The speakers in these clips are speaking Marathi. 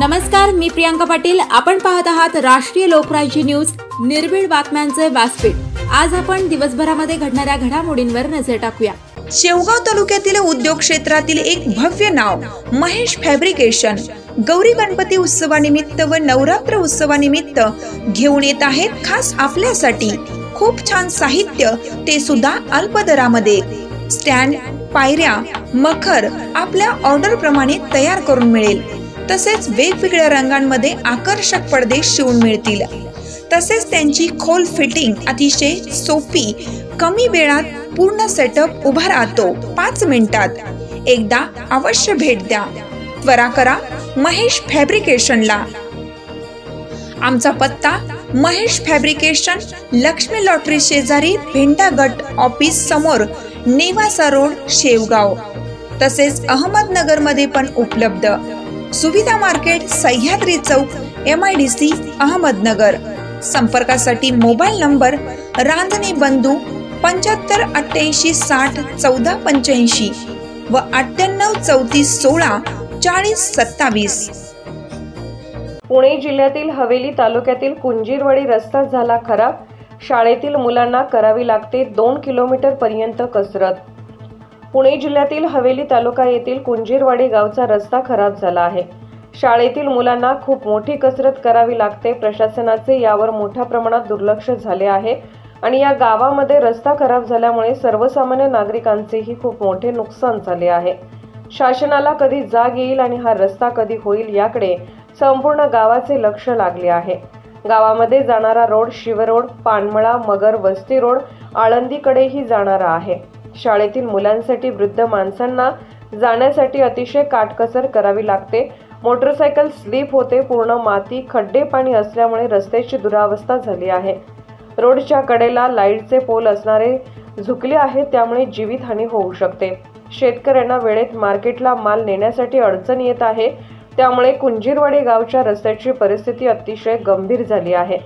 नमस्कार, मी प्रियांका पाटील। आपण पाहत आहात राष्ट्रीय लोकराज्य न्यूज, निर्भीड बातम्यांचे व्यासपीठ। आज आपण दिवसभरामध्ये घडणाऱ्या घडामोडींवर नजर टाकूया। शेवगाव तालुक्यातील उद्योग क्षेत्रातील एक भव्य नाव महेश फॅब्रिकेशन गौरी गणपती उत्सवानिमित्त व नवरात्र उत्सवानिमित्त घेऊन येत आहेत खास आपल्यासाठी खूप छान साहित्य, ते सुद्धा अल्प दरामध्ये। स्टँड, पायऱ्या, मखर आपल्या ऑर्डर प्रमाणे तयार करून मिळेल। तसेच वेगवेगळ्या रंगांमध्ये आकर्षक पडदे शिवून मिळतील। तसेच त्यांची खोल फिटिंग अतिशय सोपी, कमी वेळात पूर्ण सेटअप उभा राहतो 5 मिनिटात। एकदा अवश्य भेट द्या। त्वरा करा महेश फॅब्रिकेशनला। आमचा पत्ता महेश फॅब्रिकेशन, लक्ष्मी लॉटरी शेजारी, भेंडा गट ऑफिस समोर, नेवासा रोड, शेवगाव। तसेच अहमदनगर मध्ये पण उपलब्ध। सुविधा मार्केट, सह्याद्री चौक, MIDC, अहमदनगर। संपर्कासाठी मोबाईल नंबर रांजणे बंधू 75 88 60 14 85 व 98 34 16 40 27। पुणे जिल्ह्यातील हवेली तालुक्यातील कुंजीरवाडी रस्ता झाला खराब। शाळेतील मुलांना करावी लागते 2 किलोमीटर पर्यंत कसरत। पुणे जिल्ह्यातील हवेली तालुका येथील कुंजीरवाडी गावचा रस्ता खराब झाला आहे। शाळेतील मुलांना खूप मोठी कसरत करावी लागते। प्रशासनाचे यावर मोठ्या प्रमाणात दुर्लक्ष झाले आहे आणि या गावामध्ये रस्ता खराब झाल्यामुळे सर्वसामान्य नागरिकांचेही खूप मोठे नुकसान झाले आहे। शासनाला कधी जाग येईल आणि हा रस्ता कधी होईल याकडे संपूर्ण गावाचे लक्ष लागले आहे। गावामध्ये जाणारा रोड शिवरोड, पानमळा, मगर वस्ती रोड, आळंदीकडेही जाणारा आहे। शाळेतील मुलांसाठी, वृद्ध माणसांना जाण्यासाठी अतिशय काटकसर करावी लागते। मोटरसायकल स्लिप होते। पूर्ण माती, खड्डे पाणी असल्यामुळे रस्त्याची दुरावस्था झाली आहे। रोडच्या कडेला लाईटचे पोल असणारे झुकले आहेत, त्यामुळे जीवितहानी होऊ शकते। शेतकऱ्यांना वेळेत मार्केटला माल नेण्यासाठी अडचण येत आहे, त्यामुळे कुंजीरवाडी गावच्या रस्त्याची परिस्थिती अतिशय गंभीर झाली आहे।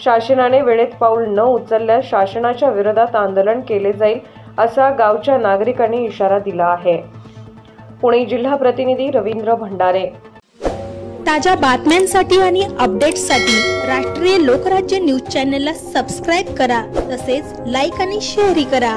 शासनाने वेळेत पाऊल न उचलल्यास शासनाच्या विरोधात आंदोलन केले जाईल, असा गावच्या नागरिकांनी इशारा दिला आहे। पुणे जिल्हा प्रतिनिधी रवींद्र भंडारे। ताज्या बातम्यांसाठी आणि अपडेट्ससाठी राष्ट्रीय लोकराज्य न्यूज चॅनलला सबस्क्राईब करा, तसेच लाईक आणि शेअर करा।